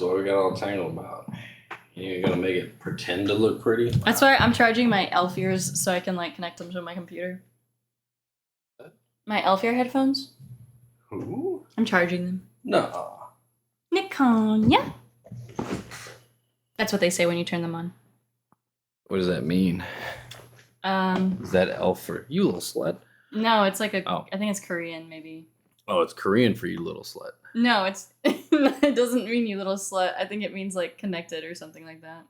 what we got all tangled about. You're gonna make it pretend to look pretty? That's why I'm charging my elf ears so I can like connect them to my computer. What? My elf ear headphones. Who? I'm charging them. No. Nikon, yeah. That's what they say when you turn them on. What does that mean? Is that elf for you, little slut? No, it's like I think it's Korean, maybe. Oh, it's Korean for you, little slut. No, it doesn't mean you little slut. I think it means like connected or something like that.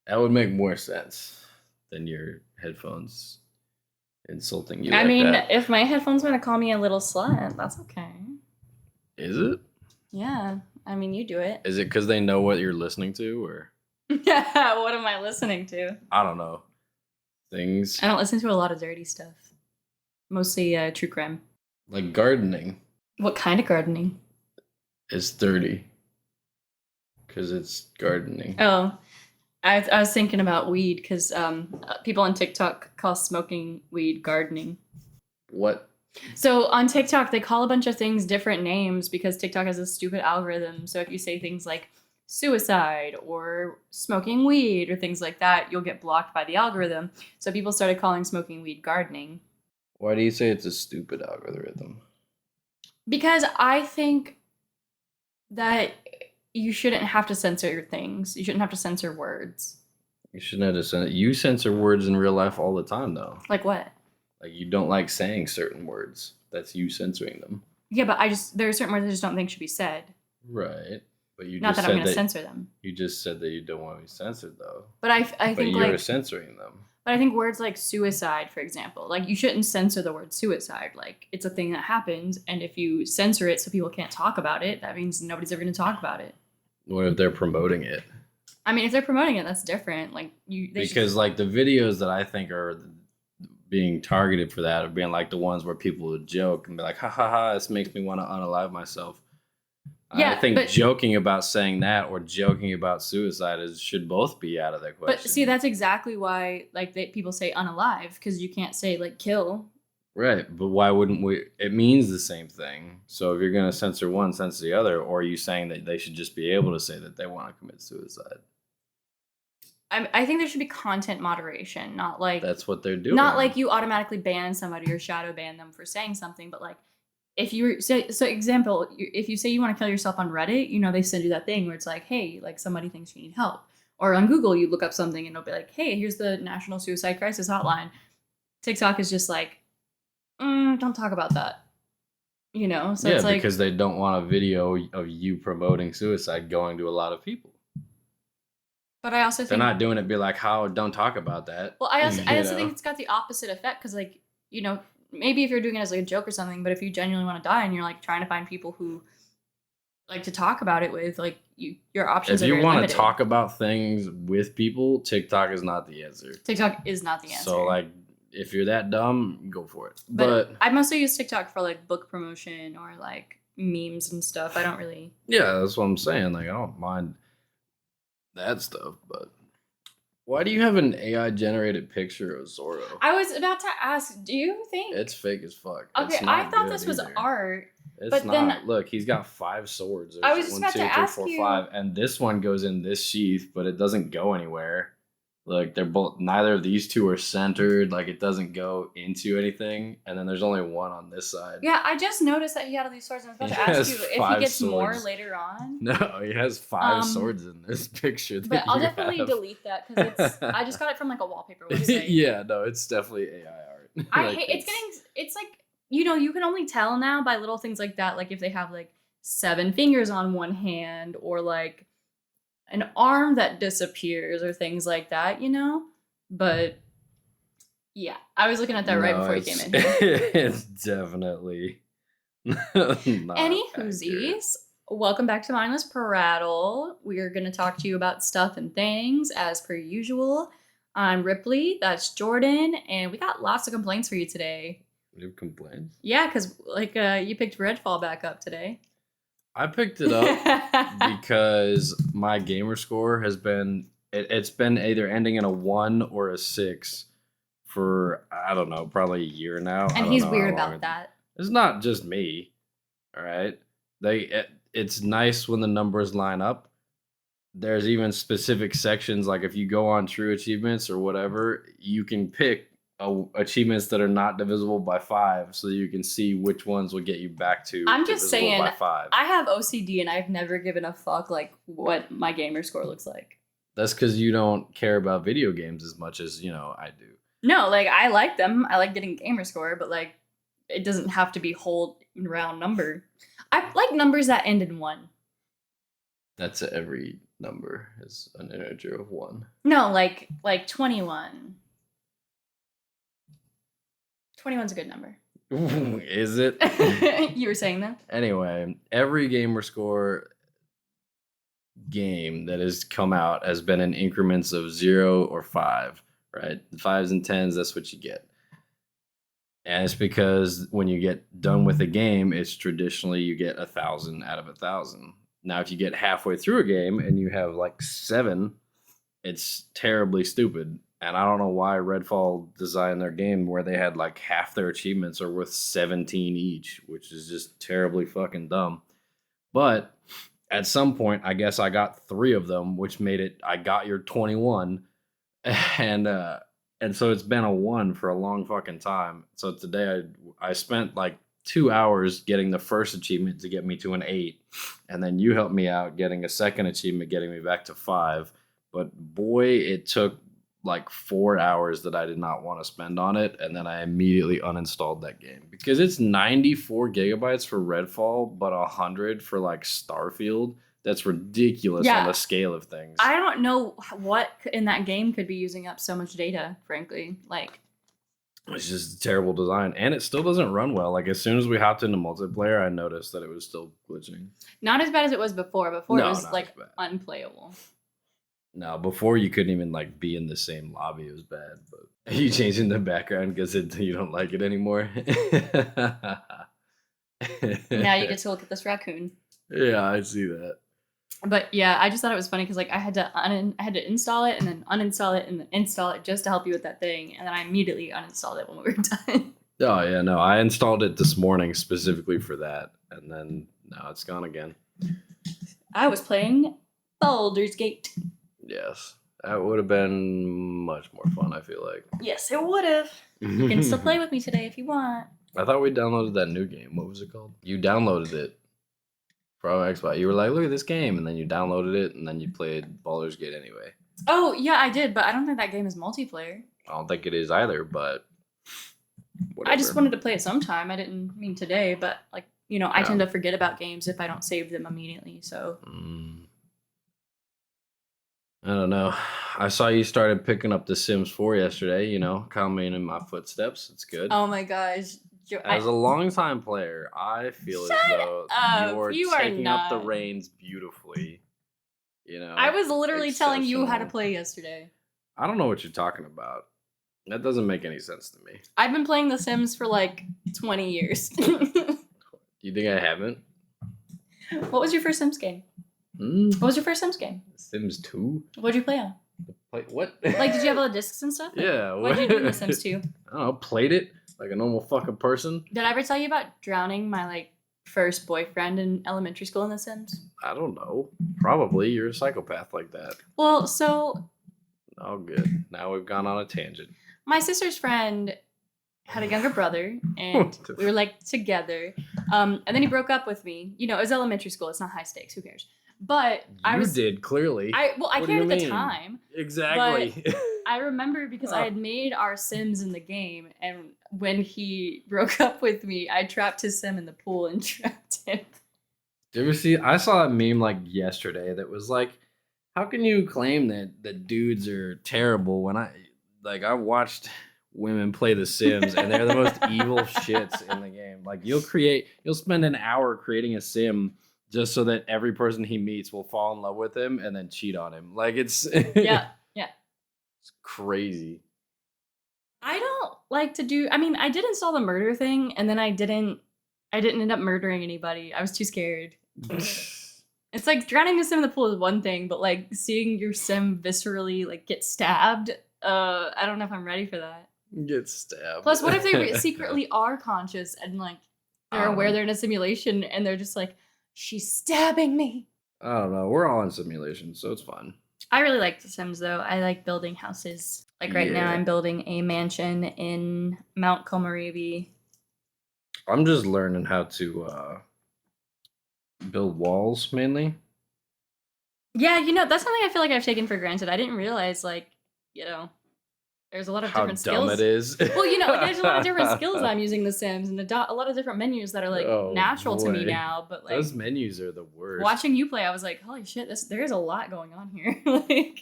That would make more sense than your headphones insulting you. I like mean, that. if my headphones want to call me a little slut, that's okay. Is it? Yeah, I mean, you do it. Is it because they know what you're listening to, or? Yeah, what am I listening to? I don't know. Things. I don't listen to a lot of dirty stuff. Mostly true crime. Like gardening. What kind of gardening? Is 30. Because it's gardening. Oh, I was thinking about weed because people on TikTok call smoking weed gardening. What? So on TikTok, they call a bunch of things different names because TikTok has a stupid algorithm. So if you say things like suicide or smoking weed or things like that, you'll get blocked by the algorithm. So people started calling smoking weed gardening. Why do you say it's a stupid algorithm? Because I think that you shouldn't have to censor your things. You shouldn't have to censor words. You shouldn't have to censor. You censor words in real life all the time, though. Like what? Like you don't like saying certain words. That's you censoring them. Yeah, but there are certain words I just don't think should be said. Right. But you Not just that I'm said going to censor them. You just said that you don't want to be censored, though. But I think but you're censoring them. But I think words like suicide, for example, like you shouldn't censor the word suicide. Like it's a thing that happens, and if you censor it so people can't talk about it, that means nobody's ever going to talk about it. What if they're promoting it? I mean, if they're promoting it, that's different. Like like the videos that I think are being targeted for that are being like the ones where people would joke and be like, ha ha ha, this makes me want to unalive myself. Yeah, I think joking about saying that or joking about suicide should both be out of the question. But see, that's exactly why people say unalive, because you can't say like kill. Right, but why wouldn't we? It means the same thing. So if you're going to censor one, censor the other, or are you saying that they should just be able to say that they want to commit suicide? I think there should be content moderation, not like... That's what they're doing. Not like you automatically ban somebody or shadow ban them for saying something, but like if you say, so example, if you say you want to kill yourself on Reddit, you know, they send you that thing where it's like, hey, like somebody thinks you need help. Or on Google, you look up something and it'll be like, hey, here's the National Suicide Crisis Hotline. TikTok is just like, don't talk about that. You know? So yeah, it's like, because they don't want a video of you promoting suicide going to a lot of people. But I also think... They're not doing it be like, how, don't talk about that. Well, I also think it's got the opposite effect because, like, you know, maybe if you're doing it as like a joke or something, but if you genuinely want to die and you're like trying to find people who like to talk about it with, like, your options are very limited. If you want to talk about things with people, TikTok is not the answer. TikTok is not the answer. So, like, if you're that dumb, go for it. But I mostly use TikTok for like book promotion or like memes and stuff. I don't really... Yeah, that's what I'm saying. Like, I don't mind that stuff, but why do you have an AI generated picture of Zorro? I was about to ask, do you think it's fake as fuck? Okay, I thought this was art. It's not. Then, look, he's got 5 swords. I was just about to ask you. 5, and this one goes in this sheath, but it doesn't go anywhere. Like they're both. Neither of these two are centered. Like it doesn't go into anything. And then there's only one on this side. Yeah, I just noticed that he had all these swords. And I was about to ask you if he gets more later on. No, he has 5 swords in this picture. But I'll definitely delete that because I just got it from like a wallpaper website. Yeah, no, it's definitely AI art. I hate it's like, you know, you can only tell now by little things like that, like if they have like 7 fingers on one hand or like an arm that disappears or things like that, you know? But yeah, I was looking at that right before you came in here. It's definitely Any whoosies, welcome back to Mindless Prattle. We are going to talk to you about stuff and things as per usual. I'm Ripley, that's Jordan, and we got lots of complaints for you today. You have complaints? Yeah, because like you picked Redfall back up today. I picked it up because my gamer score has been it's been either ending in a 1 or a 6 for I don't know, probably a year now. And he's weird about that. It's not just me. All right. It's nice when the numbers line up, there's even specific sections, like if you go on true achievements or whatever, you can pick achievements that are not divisible by 5 so you can see which ones will get you back to I'm just divisible saying, by 5. I have OCD and I've never given a fuck like what my gamer score looks like. That's because you don't care about video games as much as, I do. No, like I like them. I like getting gamer score, but like it doesn't have to be whole round number. I like numbers that end in 1. That's every number is an integer of 1. No, like 21. 21's a good number. Is it? You were saying that? Anyway, every gamer score game that has come out has been in increments of 0 or 5, right? 5s and 10s, that's what you get. And it's because when you get done with a game, it's traditionally you get 1,000 out of 1,000. Now, if you get halfway through a game and you have like 7, it's terribly stupid. And I don't know why Redfall designed their game where they had like half their achievements are worth 17 each, which is just terribly fucking dumb. But at some point, I guess I got 3 of them, which made it, I got your 21. And so it's been a 1 for a long fucking time. So today I spent like 2 hours getting the first achievement to get me to an 8. And then you helped me out getting a second achievement, getting me back to 5. But boy, it took like 4 hours that I did not want to spend on it. And then I immediately uninstalled that game because it's 94 gigabytes for Redfall, but 100 for like Starfield. That's ridiculous on the scale of things. I don't know what in that game could be using up so much data, frankly. Like, it's just terrible design, and it still doesn't run well. Like, as soon as we hopped into multiplayer, I noticed that it was still glitching. Not as bad as it was before. Before it was like unplayable. No, before you couldn't even like be in the same lobby. It was bad. But are you changing the background because you don't like it anymore? Now you get to look at this raccoon. Yeah, I see that. But yeah, I just thought it was funny because like I had to install it and then uninstall it and then install it just to help you with that thing, and then I immediately uninstalled it when we were done. Oh yeah, no, I installed it this morning specifically for that, and then now it's gone again. I was playing Baldur's Gate. Yes, that would have been much more fun, I feel like. Yes, it would have. You can still play with me today if you want. I thought we downloaded that new game. What was it called? You downloaded it for our Xbox. You were like, look at this game, and then you downloaded it, and then you played Baldur's Gate anyway. Oh, yeah, I did, but I don't think that game is multiplayer. I don't think it is either, but whatever. I just wanted to play it sometime. I didn't mean today, but like, I tend to forget about games if I don't save them immediately, so... I don't know. I saw you started picking up The Sims 4 yesterday, coming in my footsteps. It's good. Oh my gosh. As a longtime player, I feel as though you are taking up the reins beautifully. I was literally telling you how to play yesterday. I don't know what you're talking about. That doesn't make any sense to me. I've been playing The Sims for like 20 years. Do you think I haven't? What was your first Sims game? What was your first Sims game? Sims 2? What'd you play on? What? Like, did you have all the discs and stuff? Yeah. What'd you do in The Sims 2? I don't know. Played it like a normal fucking person. Did I ever tell you about drowning my like first boyfriend in elementary school in The Sims? I don't know. Probably. You're a psychopath like that. Well, so... Oh, good. Now we've gone on a tangent. My sister's friend had a younger brother, and we were like together. And then he broke up with me. It was elementary school. It's not high stakes. Who cares? But you did clearly. I cared at the time. Exactly. But I remember because I had made our Sims in the game, and when he broke up with me, I trapped his Sim in the pool and trapped him. Did you ever see? I saw a meme like yesterday that was like, "How can you claim that dudes are terrible when I watched women play The Sims and they're the most evil shits in the game. Like you'll spend an hour creating a Sim." Just so that every person he meets will fall in love with him and then cheat on him. Like it's yeah. It's crazy. I don't like to do. I mean, I did install the murder thing, and then I didn't end up murdering anybody. I was too scared. It's like drowning a Sim in the pool is one thing, but like seeing your Sim viscerally like get stabbed. I don't know if I'm ready for that. Get stabbed. Plus, what if they secretly are conscious and like they're aware they're in a simulation and they're just like, she's stabbing me. I don't know. We're all in simulation, so it's fun. I really like The Sims though. I like building houses. Like right now, Yeah. I'm building a mansion in Mount Komorebi. I'm just learning how to build walls mainly. Yeah, that's something I feel like I've taken for granted. I didn't realize, like, you know, there's a lot of How different dumb it skills. is. Well, there's a lot of different skills that I'm using The Sims, and a lot of different menus that are like Oh natural to me boy. now. But like Those menus are the worst. watching you play, I was like, holy shit, there's a lot going on here.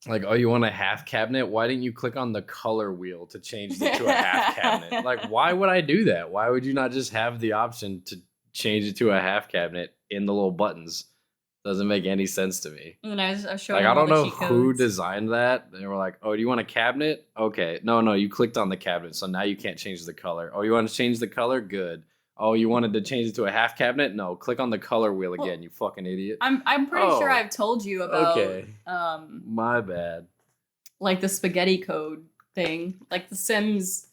Like, oh, you want a half cabinet? Why didn't you click on the color wheel to change it to a half cabinet? Like, why would I do that? Why would you not just have the option to change it to a half cabinet in the little buttons? Doesn't make any sense to me. And then I was showing Like, I him all don't the know cheat who codes. designed that. They were like, oh, do you want a cabinet? Okay. No, you clicked on the cabinet, so now you can't change the color. Oh, you want to change the color? Good. Oh, you wanted to change it to a half cabinet? No, click on the color wheel again, Well, you fucking idiot. I'm pretty sure Oh, I've told you about okay. My bad. like the spaghetti code thing. Like The Sims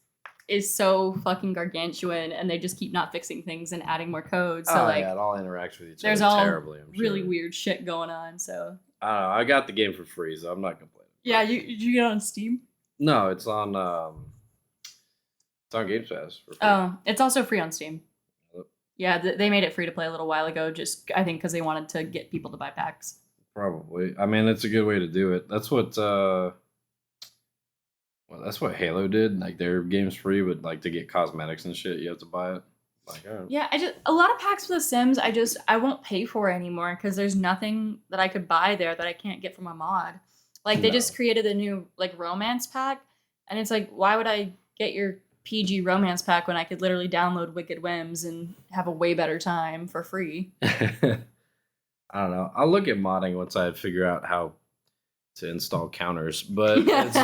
is so fucking gargantuan, and they just keep not fixing things and adding more code. So like, yeah, it all interacts with each there's other all terribly. I'm really sure. weird shit going on. So I don't know. I got the game for free, so I'm not complaining. yeah, did you get it on Steam? No, it's on Game Pass for free. Oh, it's also free on Steam. Yep. Yeah, they made it free to play a little while ago. Just I think because they wanted to get people to buy packs. Probably. I mean, it's a good way to do it. That's what that's what Halo did. Like their game's free, but like to get cosmetics and shit, you have to buy it. Like, Yeah, a lot of packs for The Sims. I won't pay for anymore because there's nothing that I could buy there that I can't get from a mod. Like they just No. created a new like romance pack, and it's like, why would I get your PG romance pack when I could literally download Wicked Whims and have a way better time for free? I don't know. I'll look at modding once I figure out how to install counters, but it's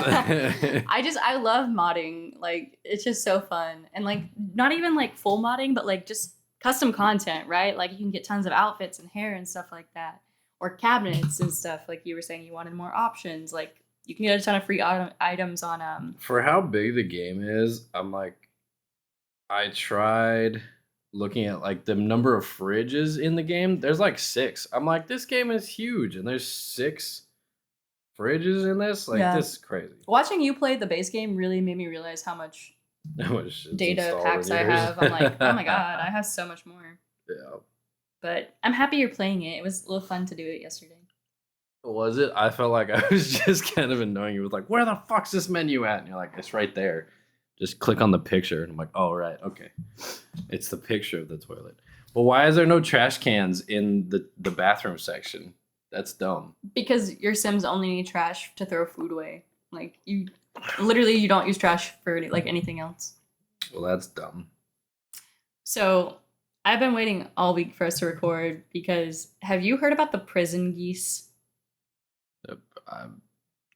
I love modding. Like it's just so fun. And like not even like full modding, but like just custom content, right? Like you can get tons of outfits and hair and stuff like that. Or cabinets and stuff. Like you were saying you wanted more options. Like you can get a ton of free items on for how big the game is. I'm like, I tried looking at like the number of fridges in the game. There's like 6. I'm like, this game is huge, and there's 6 fridges in this. Like, Yeah. this is crazy. Watching you play the base game really made me realize how much How much shit's data installed packs in I yours. have. I'm like, oh my god, I have so much more. Yeah. But I'm happy you're playing it. It was a little fun to do it yesterday. Was it? I felt like I was just kind of annoying you with like, where the fuck's this menu at? And you're like, it's right there. Just click on the picture. And I'm like, oh, right. Okay. It's the picture of the toilet. But why is there no trash cans in the bathroom section? That's dumb. Because your Sims only need trash to throw food away. Like you don't use trash for like anything else. Well, that's dumb. So I've been waiting all week for us to record because have you heard about the prison geese?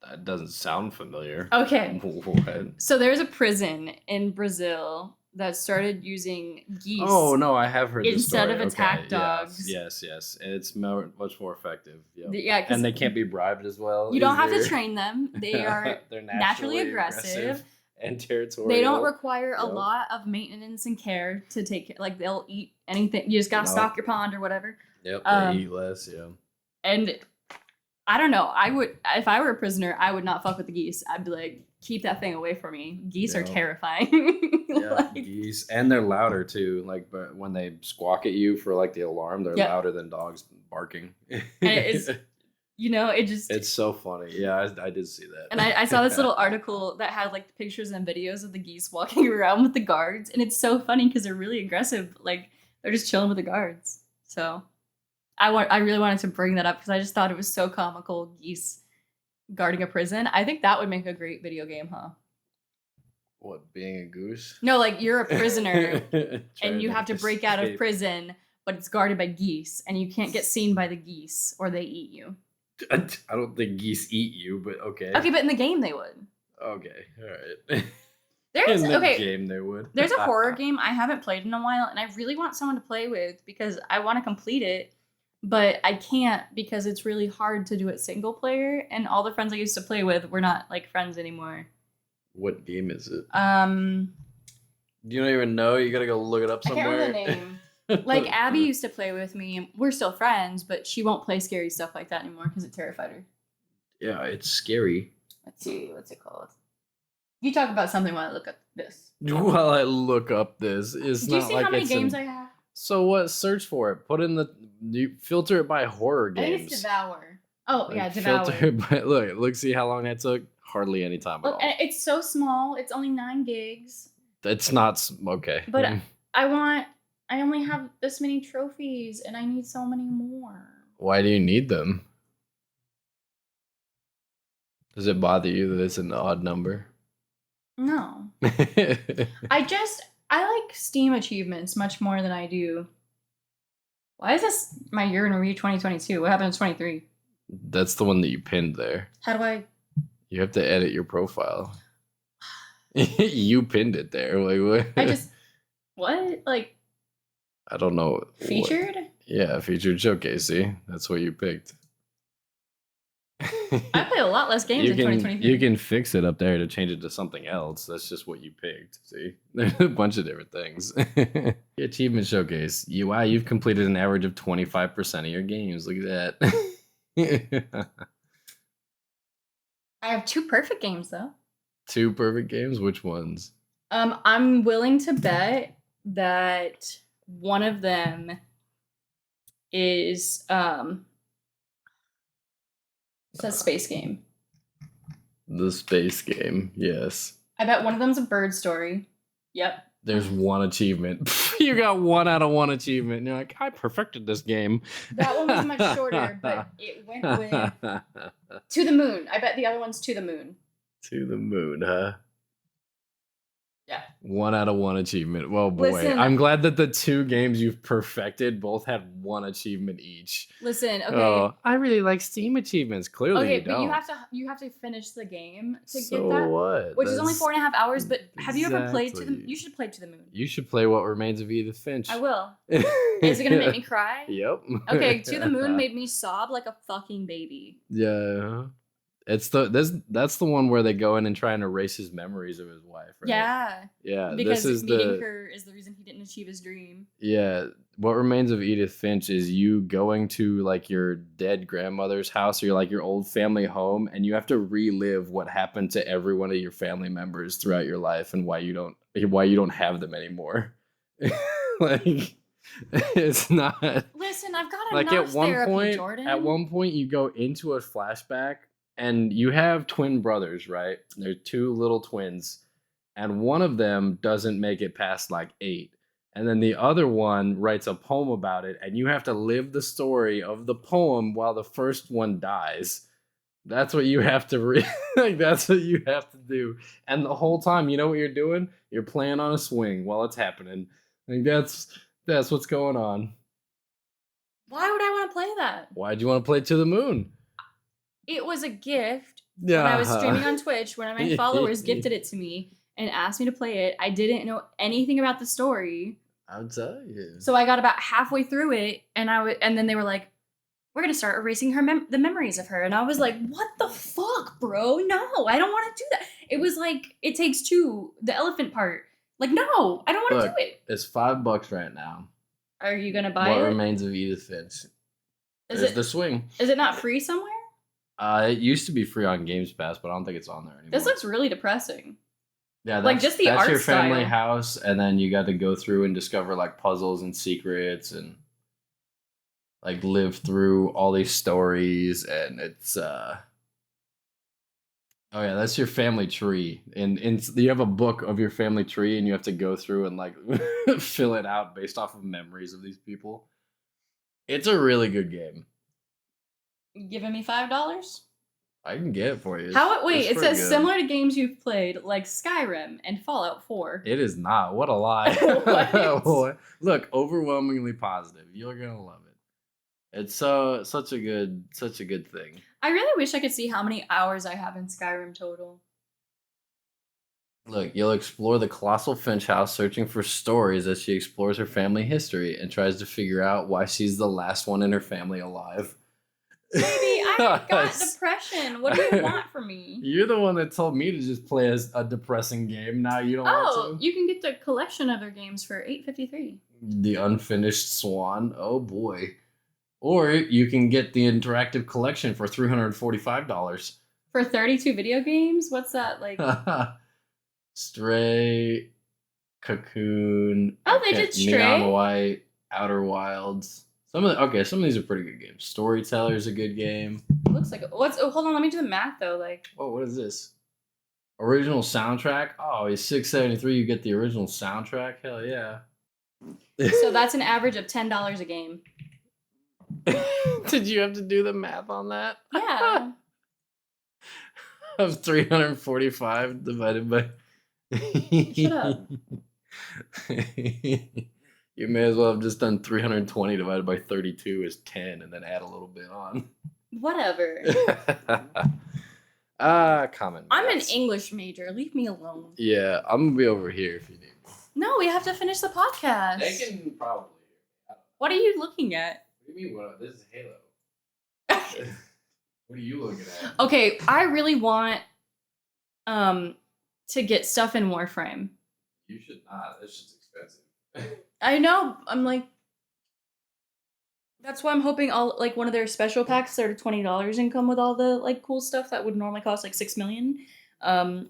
That doesn't sound familiar. Okay. What? So there's a prison in Brazil that started using geese. Oh no, I have heard this instead story. of attack Okay, dogs. Yes. It's much more effective. Yep. Yeah, and they can't be bribed as well. You don't have to train them. They are they're naturally aggressive and territorial. They don't require a lot of maintenance and care to take care. Like they'll eat anything. You just gotta stock your pond or whatever. Yep, they eat less. Yeah. And I don't know. I would, if I were a prisoner, I would not fuck with the geese. I'd be like, keep that thing away from me. Geese are terrifying. Yeah, like, geese, and they're louder too. Like, but when they squawk at you for like the alarm, they're louder than dogs barking. And it's, it's so funny. Yeah, I did see that. And I saw this little article that had like pictures and videos of the geese walking around with the guards, and it's so funny because they're really aggressive. Like they're just chilling with the guards. So I really wanted to bring that up because I just thought it was so comical. Geese guarding a prison. I think that would make a great video game, huh? What, being a goose? No, like you're a prisoner and you have to break out of prison, but it's guarded by geese, and you can't get seen by the geese or they eat you. I don't think geese eat you, but okay. Okay, but in the game they would. Okay, all right. There's in the game they would. There's a horror game I haven't played in a while, and I really want someone to play with because I want to complete it, but I can't because it's really hard to do it single player, and all the friends I used to play with were not like friends anymore. What game is it? You don't even know? You gotta go look it up somewhere. I can't remember the name. Like Abby used to play with me. We're still friends, but she won't play scary stuff like that anymore because it terrified her. Yeah, it's scary. Let's see, what's it called? You talk about something while I look up this. While I look up this, it's Do you not see like how many it's games I have? So what? Search for it. Put in you filter it by horror I think games. it's Devour. Oh Like, yeah, Devour. Filter it by look. See how long that took. Hardly any time at all. And it's so small. It's only 9 gigs. It's not okay. But I only have this many trophies, and I need so many more. Why do you need them? Does it bother you that it's an odd number? No. I like Steam achievements much more than I do. Why is this my year in review 2022? What happened in 23? That's the one that you pinned there. How do I? You have to edit your profile. You pinned it there. Like what? What? Like I don't know. Featured? Yeah, featured showcase. See, that's what you picked. I play a lot less games in 2023. You can fix it up there to change it to something else. That's just what you picked. See, there's a bunch of different things. Achievement showcase. Wow, you've completed an average of 25% of your games. Look at that. I have 2 perfect games though. 2 perfect games? Which ones? I'm willing to bet that one of them is it says space game. The space game, yes. I bet one of them's a bird story. Yep. There's 1 achievement. You got 1 out of 1 achievement. And you're like, I perfected this game. That one was much shorter, but it went with To the Moon. I bet the other one's To the Moon. To the moon, huh? Yeah. 1 out of 1 achievement. Well, boy, Listen, I'm glad that the 2 games you've perfected both had 1 achievement each. Listen, okay. Oh, I really like Steam achievements. Clearly, okay, you don't. but you have to finish the game to So get that. what? Which is only 4.5 hours. But have you ever played To the? Exactly. You should play To the Moon. You should play What Remains of Edith Finch. I will. Is it gonna make me cry? Yep. Okay, To the Moon made me sob like a fucking baby. Yeah. That's the one where they go in and try and erase his memories of his wife, right? Yeah. Yeah. Because this is meeting her is the reason he didn't achieve his dream. Yeah. What Remains of Edith Finch is you going to like your dead grandmother's house or like your old family home, and you have to relive what happened to every one of your family members throughout your life and why you don't have them anymore. Like it's not. Listen, I've got Like enough at one therapy, point, Jordan. at one point you go into a flashback and you have twin brothers, right? They're 2 little twins, and one of them doesn't make it past like 8. And then the other one writes a poem about it, and you have to live the story of the poem while the first one dies. That's what you have to like that's what you have to do. And the whole time, you know what you're doing? You're playing on a swing while it's happening. Like that's what's going on. Why would I want to play that? Why'd you want to play To the Moon? It was a gift Yeah. when I was streaming on Twitch. One of my followers gifted it to me and asked me to play it. I didn't know anything about the story. I'll tell you. So I got about halfway through it, and then they were like, "We're gonna start erasing the memories of her," and I was like, "What the fuck, bro? No, I don't want to do that." It was like It Takes Two, the elephant part. Like, no, I don't want to do it. It's $5 right now. Are you gonna buy What it? Remains of Edith Finch? There's the swing. Is it not free somewhere? It used to be free on Games Pass, but I don't think it's on there anymore. This looks really depressing. Yeah, like just the that's art your family style. house, and then you got to go through and discover like puzzles and secrets and like live through all these stories, and it's oh yeah, that's your family tree, and you have a book of your family tree, and you have to go through and like fill it out based off of memories of these people. It's a really good game. You giving me $5? I can get it for you. Wait, It's it says pretty good. similar to games you've played, like Skyrim and Fallout 4. It is not. What a lie. What? Look, overwhelmingly positive. You're gonna love it. It's such a good thing. I really wish I could see how many hours I have in Skyrim total. Look, you'll explore the colossal Finch house searching for stories as she explores her family history and tries to figure out why she's the last one in her family alive. Baby, I got depression. What do you want from me? You're the one that told me to just play a depressing game. Now you don't want to? You can get the collection of their games for $8.53. The Unfinished Swan. Oh boy. Or you can get the interactive collection for $345. For 32 video games? What's that like? Stray, Cocoon. Oh, they did Stray. Neon White, Outer Wilds. Some of these are pretty good games. Storyteller's a good game. It looks like hold on, let me do the math though. Like, oh, what is this? Original soundtrack? Oh, it's $6.73. You get the original soundtrack? Hell yeah. So that's an average of $10 a game. Did you have to do the math on that? Yeah. Of 345 divided by. Shut up. You may as well have just done 320 divided by 32 is 10 and then add a little bit on. Whatever. Common. I'm an English major. Leave me alone. Yeah, I'm going to be over here if you need me. No, we have to finish the podcast. They can probably hear me. What are you looking at? What do you mean? This is Halo. What are you looking at? Okay, I really want to get stuff in Warframe. You should not. This shit's expensive. I know. I'm like, that's why I'm hoping all like one of their special packs that are $20 and come with all the like cool stuff that would normally cost like $6 million. I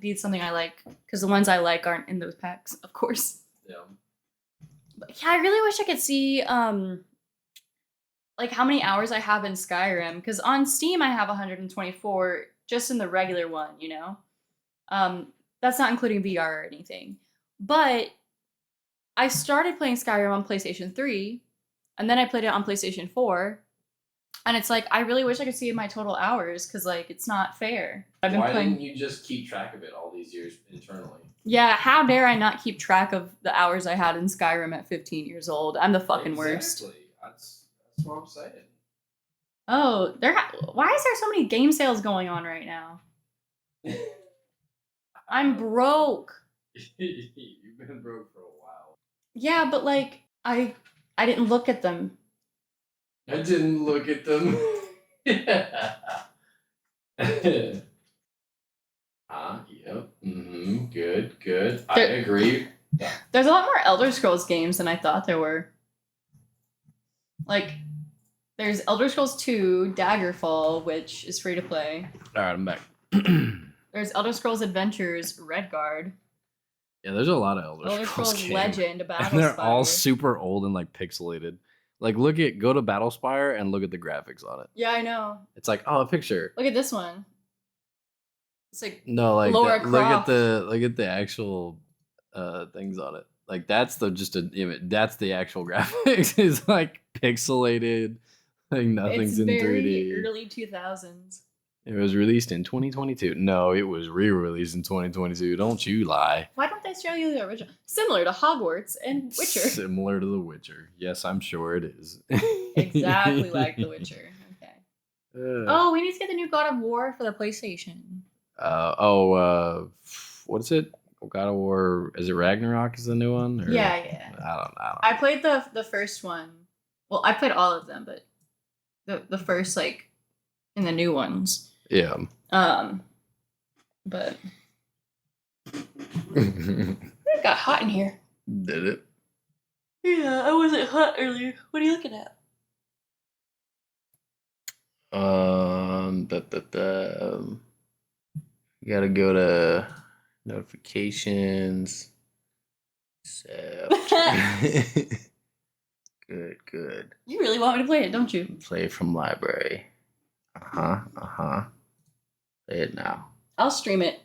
need something I like because the ones I like aren't in those packs, of course. Yeah. But yeah, I really wish I could see like how many hours I have in Skyrim, because on Steam I have 124 just in the regular one, you know. That's not including VR or anything. But I started playing Skyrim on PlayStation 3, and then I played it on PlayStation 4, and it's like I really wish I could see my total hours because like it's not fair. Why didn't you just keep track of it all these years internally? Yeah, how dare I not keep track of the hours I had in Skyrim at 15 years old? I'm the fucking worst. That's what I'm saying. Oh, why is there so many game sales going on right now? I'm broke. You've been broke for a while. Yeah, but like I didn't look at them. I didn't look at them. Yep. Mm-hmm. Good. I agree. There's a lot more Elder Scrolls games than I thought there were. Like, there's Elder Scrolls 2, Daggerfall, which is free to play. Alright, I'm back. There's Elder Scrolls Adventures, Redguard. Yeah, there's a lot of Elder Scrolls games. Legend, Battlespire. And they're all super old and like pixelated. Like go to Battlespire and look at the graphics on it. Yeah, I know. It's like, oh, a picture. Look at this one. It's like no, like Laura Croft. Look at the actual things on it. Like that's that's the actual graphics. It's like pixelated. Like nothing's in 3D. It's very early 2000s. It was released in 2022. No, it was re-released in 2022. Don't you lie. Why don't they show you the original? Similar to Hogwarts and Witcher. Similar to The Witcher. Yes, I'm sure it is. Exactly like The Witcher. Okay. Oh, we need to get the new God of War for the PlayStation. What is it? God of War, is it Ragnarok is the new one? Or? Yeah. I don't know. I played the first one. Well, I played all of them, but the first, like, in the new ones. Yeah. But it got hot in here. Did it? Yeah, I wasn't hot earlier. What are you looking at? You gotta go to notifications. Good. You really want me to play it, don't you? Play from library. Play it now. I'll stream it.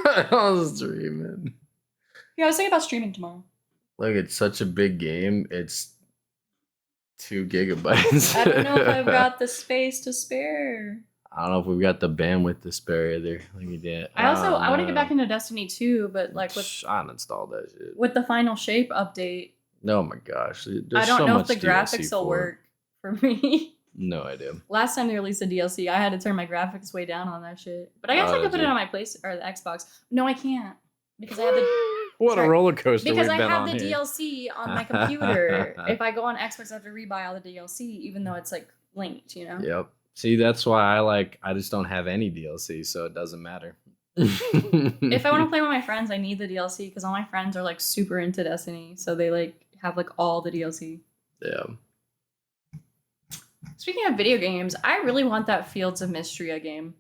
I'll stream it. Yeah, I was thinking about streaming tomorrow. Look, it's such a big game. It's 2 gigabytes. I don't know if I've got the space to spare. I don't know if we've got the bandwidth to spare either. Let me get. I want to get back into Destiny 2, but like with I uninstalled that shit. With the final shape update. Oh my gosh! I don't know if the graphics will work for me. No idea. Last time they released a DLC, I had to turn my graphics way down on that shit. But I guess I could put it on my place or the Xbox. No, I can't because I have the What a roller coaster because we've I been have on the here. DLC on my computer. If I go on Xbox, I have to rebuy all the DLC, even though it's like linked, you know? Yep. See, that's why I just don't have any DLC, so it doesn't matter. If I want to play with my friends, I need the DLC because all my friends are like super into Destiny, so they like have like all the DLC. Yeah. Speaking of video games, I really want that Fields of Mystria game.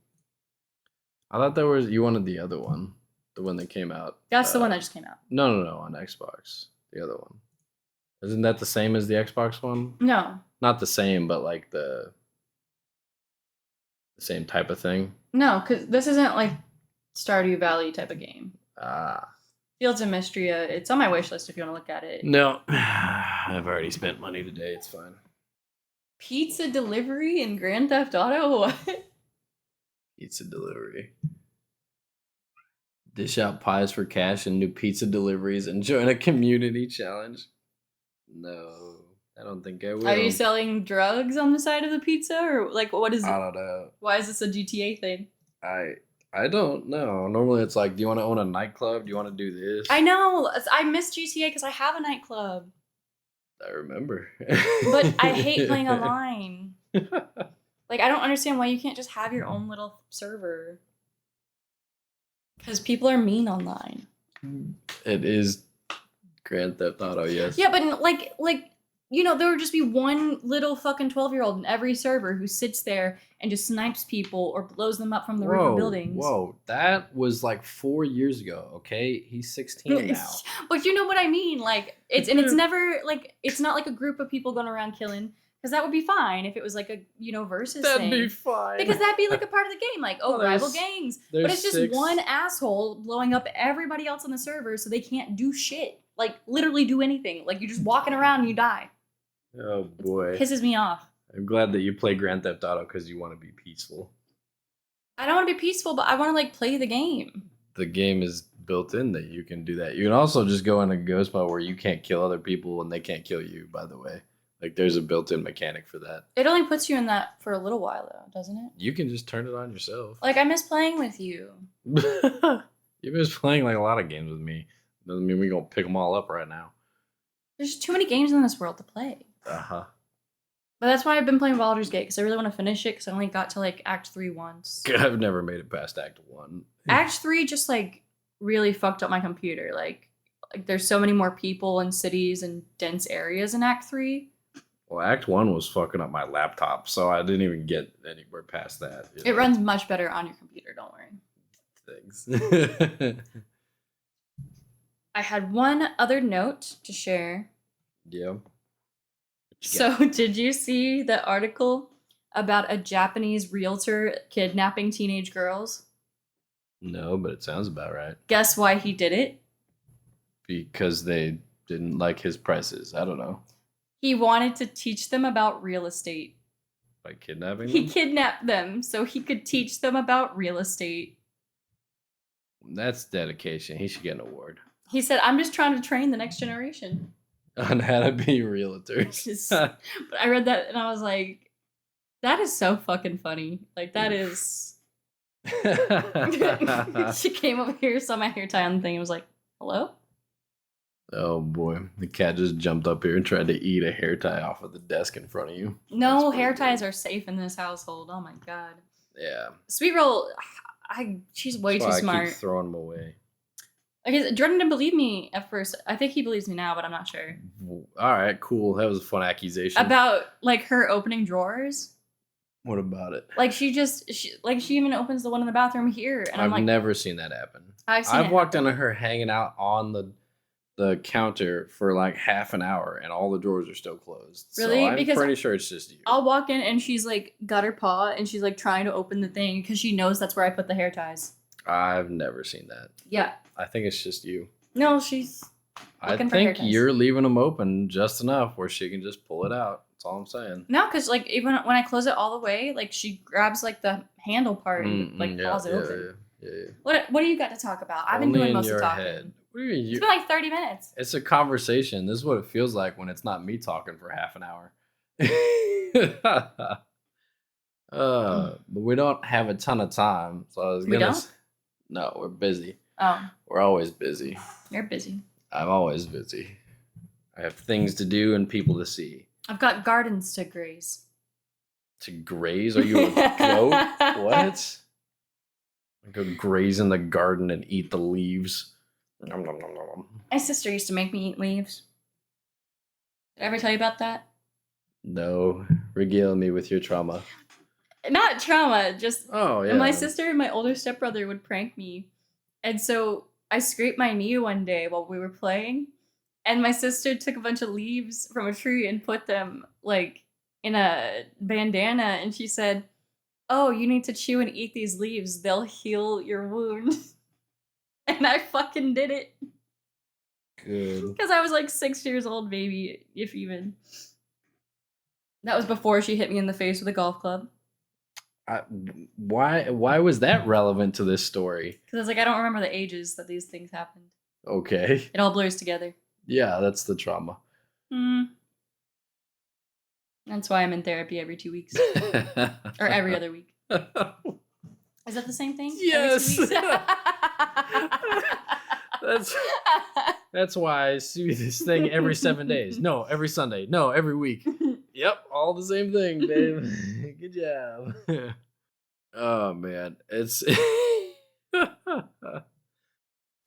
I thought you wanted the other one, the one that came out. That's the one that just came out. No, on Xbox. The other one. Isn't that the same as the Xbox one? No. Not the same, but like the same type of thing. No, because this isn't like Stardew Valley type of game. Fields of Mystria. It's on my wish list if you want to look at it. No, I've already spent money today. It's fine. Pizza delivery in Grand Theft Auto? What? Pizza delivery. Dish out pies for cash and new pizza deliveries and join a community challenge. No, I don't think I will. Are you selling drugs on the side of the pizza, or like what is it? I don't know. Why is this a GTA thing? I don't know. Normally it's like, do you want to own a nightclub? Do you want to do this? I know. I miss GTA because I have a nightclub. I remember. But I hate playing online. Like, I don't understand why you can't just have your own little server. Because people are mean online. It is Grand Theft Auto, yes. Yeah, but like you know, there would just be one little fucking 12-year-old in every server who sits there and just snipes people or blows them up from the roof of buildings. Whoa, that was like 4 years ago, okay? He's 16 now. But you know what I mean? Like, it's never, like, it's not like a group of people going around killing, because that would be fine if it was like a, you know, versus That'd thing. be fine. Because that'd be like a part of the game, like, rival gangs. But it's just one asshole blowing up everybody else on the server so they can't do shit. Like, literally do anything. Like, you're just walking around and you die. Oh, boy. It pisses me off. I'm glad that you play Grand Theft Auto because you want to be peaceful. I don't want to be peaceful, but I want to, like, play the game. The game is built in that you can do that. You can also just go in a ghost mode where you can't kill other people and they can't kill you, by the way. Like, there's a built-in mechanic for that. It only puts you in that for a little while, though, doesn't it? You can just turn it on yourself. Like, I miss playing with you. You miss playing, like, a lot of games with me. Doesn't mean we're going to pick them all up right now. There's too many games in this world to play. Uh-huh. But that's why I've been playing Baldur's Gate, because I really want to finish it, because I only got to, like, Act 3 once. I've never made it past Act 1. Act 3 just, like, really fucked up my computer. Like there's so many more people and cities and dense areas in Act 3. Well, Act 1 was fucking up my laptop, so I didn't even get anywhere past that. It runs much better on your computer, don't worry. Thanks. I had one other note to share. Yeah. So, did you see the article about a Japanese realtor kidnapping teenage girls? No, but it sounds about right. Guess why he did it? Because they didn't like his prices. I don't know. He wanted to teach them about real estate. By kidnapping them? He kidnapped them so he could teach them about real estate. That's dedication. He should get an award. He said, I'm just trying to train the next generation. On how to be realtors. But I read that and I was like, that is so fucking funny. Like, that is... She came over here, saw my hair tie on the thing, and was like, hello? Oh boy. The cat just jumped up here and tried to eat a hair tie off of the desk in front of you. No, hair ties are safe in this household. Oh my god. Yeah. Sweet Roll, she's way too smart. I keep throwing them away. Okay, Jordan didn't believe me at first. I think he believes me now, but I'm not sure. All right, cool. That was a fun accusation. About, like, her opening drawers. What about it? Like, she even opens the one in the bathroom here. And I've never seen that happen. I've walked into her hanging out on the counter for like half an hour and all the drawers are still closed. Really? So I'm because pretty sure it's just you. I'll walk in and she's like got her paw and she's like trying to open the thing because she knows that's where I put the hair ties. I've never seen that. Yeah. I think it's just you. No, she's looking for hair ties. You're leaving them open just enough where she can just pull it out. That's all I'm saying. No, because like even when I close it all the way, like she grabs like the handle part and like pulls it open. Yeah. What do you got to talk about? I've been doing most of the talking. Head. What do you mean? It's been like 30 minutes. It's a conversation. This is what it feels like when it's not me talking for half an hour. But we don't have a ton of time. So I was We don't? No, we're busy. Oh. We're always busy. You're busy. I'm always busy. I have things to do and people to see. I've got gardens to graze. To graze? Are you a goat? What? I go graze in the garden and eat the leaves. Nom, nom, nom, nom. My sister used to make me eat leaves. Did I ever tell you about that? No. Regale me with your trauma. Not trauma, just Oh, yeah. my sister and my older stepbrother would prank me. And so I scraped my knee one day while we were playing. And my sister took a bunch of leaves from a tree and put them, like, in a bandana. And she said, "Oh, you need to chew and eat these leaves. They'll heal your wound." And I fucking did it. Good. Because I was like 6 years old, maybe, if even. That was before she hit me in the face with a golf club. Why was that relevant to this story? Because I was like, I don't remember the ages that these things happened. Okay. It all blurs together. Yeah, that's the trauma. That's why I'm in therapy every 2 weeks. Or every other week. Is that the same thing? Yes. Every 2 weeks? That's why I see this thing every 7 days. No, every Sunday. No, every week. Yep, all the same thing, babe. Good job. Oh man, it's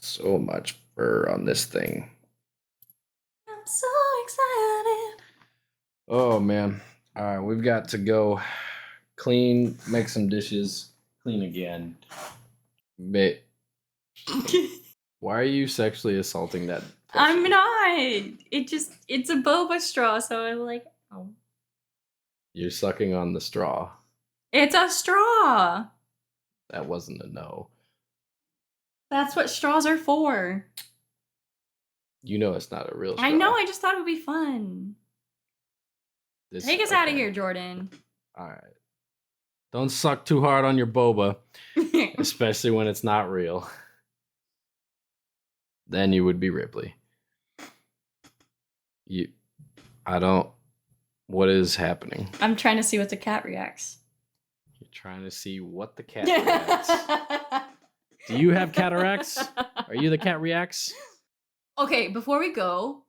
so much fur on this thing. I'm so excited. Oh man. All right, we've got to go clean, make some dishes, clean again. Why are you sexually assaulting that person? I'm not. It's a boba straw, so I'm like, oh. You're sucking on the straw. It's a straw. That wasn't a no. That's what straws are for. You know it's not a real straw. I know, I just thought it would be fun. Take us out of here, Jordan. All right. Don't suck too hard on your boba, especially when it's not real. Then you would be Ripley. What is happening? I'm trying to see what the cat reacts. You're trying to see what the cat reacts. Do you have cataracts? Are you the cat reacts? Okay, before we go,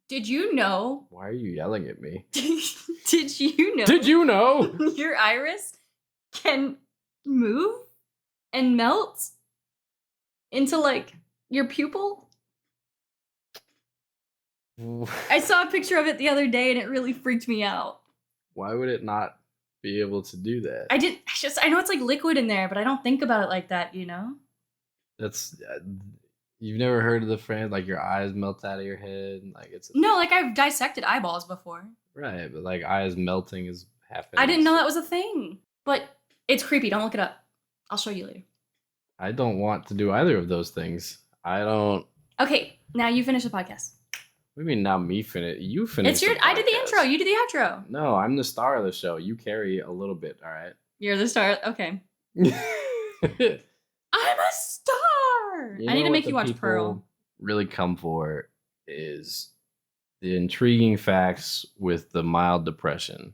did you know? Why are you yelling at me? Did you know? Did you know? Your iris can move and melt into like your pupil? I saw a picture of it the other day and it really freaked me out. Why would it not be able to do that? I know it's like liquid in there, but I don't think about it like that, you know? That's you've never heard of the phrase like your eyes melt out of your head, like it's no, like I've dissected eyeballs before. Right, but like eyes melting is happening. I didn't know that was a thing, but it's creepy. Don't look it up. I'll show you later. I don't want to do either of those things. I don't. Okay, now you finish the podcast. What do you mean now me finish? You finish. It's your. I did the intro. You did the outro. No, I'm the star of the show. You carry a little bit. All right. You're the star. Okay. I'm a star. I need to make you watch Pearl. Really come for is the intriguing facts with the mild depression.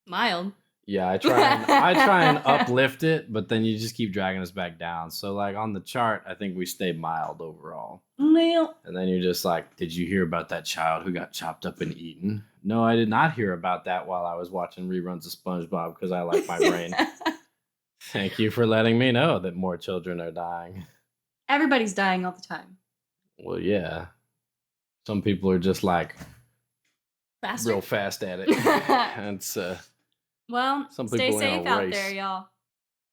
Mild. Yeah, I try and uplift it, but then you just keep dragging us back down. So like on the chart, I think we stay mild overall. Well, and then you're just like, did you hear about that child who got chopped up and eaten? No, I did not hear about that while I was watching reruns of SpongeBob because I like my brain. Thank you for letting me know that more children are dying. Everybody's dying all the time. Well, yeah. Some people are just like faster? Real fast at it. It's well, some stay people safe in a out race. there, y'all.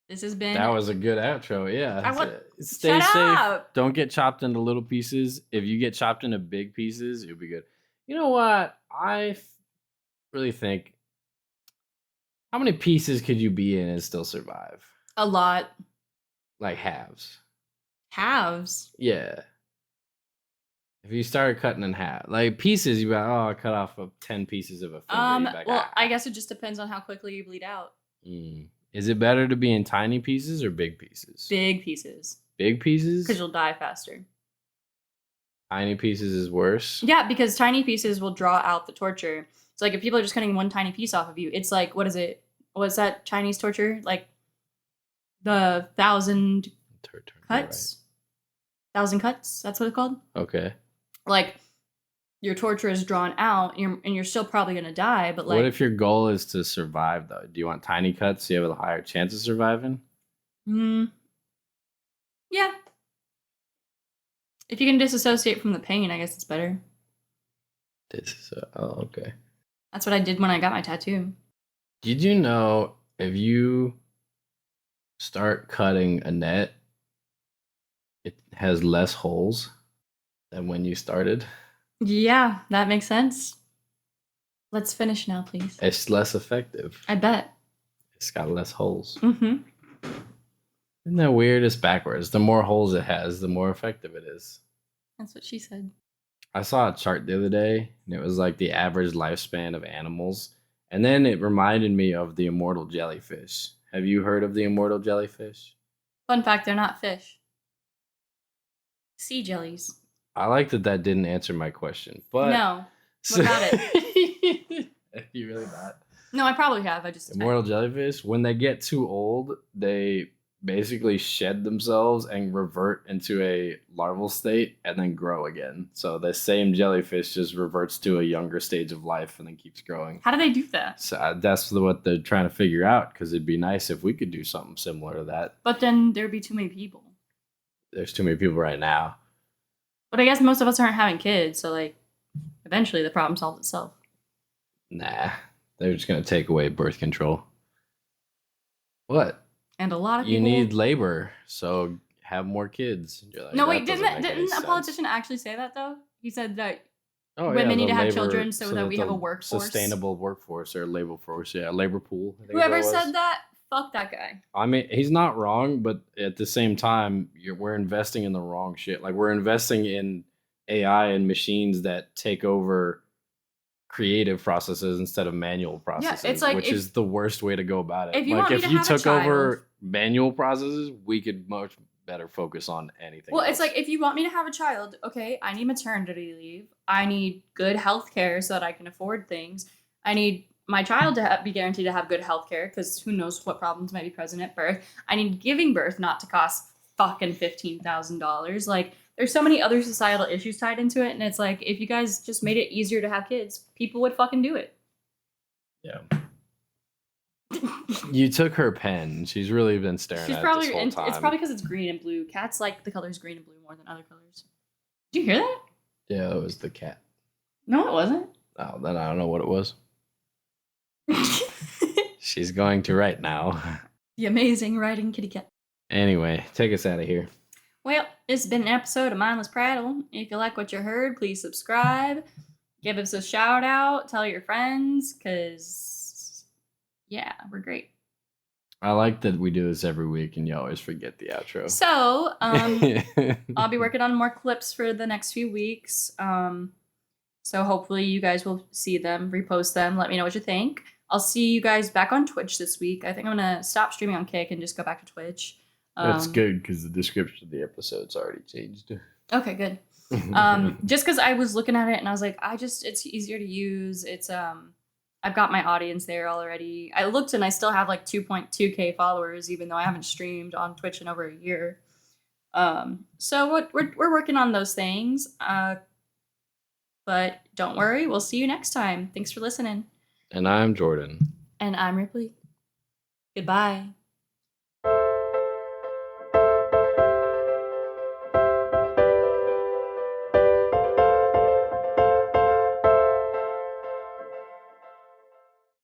This has been. That was a good outro. Yeah. Stay Shut safe. up. Don't get chopped into little pieces. If you get chopped into big pieces, you'll be good. You know what? I really think. How many pieces could you be in and still survive? A lot. Like halves. Halves? Yeah. If you started cutting in half, like pieces, you'd be like, oh, I cut off 10 pieces of a finger. Like, well, I guess it just depends on how quickly you bleed out. Is it better to be in tiny pieces or big pieces? Big pieces. Big pieces? Because you'll die faster. Tiny pieces is worse? Yeah, because tiny pieces will draw out the torture. So, like, if people are just cutting one tiny piece off of you, it's like, what is it? What's that Chinese torture? Like, the 1,000 Cuts. 1,000 cuts. That's what it's called. Okay. Like, your torture is drawn out, and you're still probably gonna die. But like, what if your goal is to survive though? Do you want tiny cuts so you have a higher chance of surviving? Yeah. If you can disassociate from the pain, I guess it's better. Okay. That's what I did when I got my tattoo. Did you know if you start cutting a net, it has less holes than when you started? Yeah, that makes sense. Let's finish now, please. It's less effective. I bet. It's got less holes. Mm-hmm. Isn't that weird? It's backwards. The more holes it has, the more effective it is. That's what she said. I saw a chart the other day, and it was like the average lifespan of animals. And then it reminded me of the immortal jellyfish. Have you heard of the immortal jellyfish? Fun fact, they're not fish. Sea jellies. I like that didn't answer my question. But no. What about it? Have you really not? No, I probably have. Immortal jellyfish, when they get too old, they basically shed themselves and revert into a larval state and then grow again. So the same jellyfish just reverts to a younger stage of life and then keeps growing. How do they do that? So that's what they're trying to figure out, because it'd be nice if we could do something similar to that. But then there'd be too many people. There's too many people right now. But I guess most of us aren't having kids, so like eventually the problem solves itself. Nah, they're just going to take away birth control. What? And a lot of people... You need labor, so have more kids. Like, no, wait, didn't a politician actually say that, though? He said that women need to have children so that we have a workforce. Sustainable workforce or labor force, yeah, labor pool. Whoever said that, fuck that guy. I mean, he's not wrong, but at the same time, we're investing in the wrong shit. Like, we're investing in AI and machines that take over creative processes instead of manual processes, it's like which is the worst way to go about it. If you, like, if you took over manual processes, we could much better focus on anything else. It's like, if you want me to have a child, okay, I need maternity leave. I need good health care so that I can afford things. I need my child to be guaranteed to have good health care, because who knows what problems might be present at birth. I need giving birth not to cost fucking $15,000. Like, there's so many other societal issues tied into it, and it's like, if you guys just made it easier to have kids, people would fucking do it. Yeah. You took her pen. She's really been staring at it this whole time. It's probably because it's green and blue. Cats like the colors green and blue more than other colors. Did you hear that? Yeah, it was the cat. No, it wasn't. Oh, then I don't know what it was. She's going to write now. The amazing writing kitty cat. Anyway, take us out of here. Well, it's been an episode of Mindless Prattle. If you like what you heard, please subscribe. Give us a shout out. Tell your friends, because, yeah, we're great. I like that we do this every week and you always forget the outro. So, I'll be working on more clips for the next few weeks. So hopefully you guys will see them, repost them, let me know what you think. I'll see you guys back on Twitch this week. I think I'm going to stop streaming on Kick and just go back to Twitch. That's good, because the description of the episode's already changed. Okay, good. Just because I was looking at it and I was like, it's easier to use. It's I've got my audience there already. I looked and I still have like 2.2K followers, even though I haven't streamed on Twitch in over a year. So we're working on those things. But don't worry, we'll see you next time. Thanks for listening. And I'm Jordan. And I'm Ripley. Goodbye.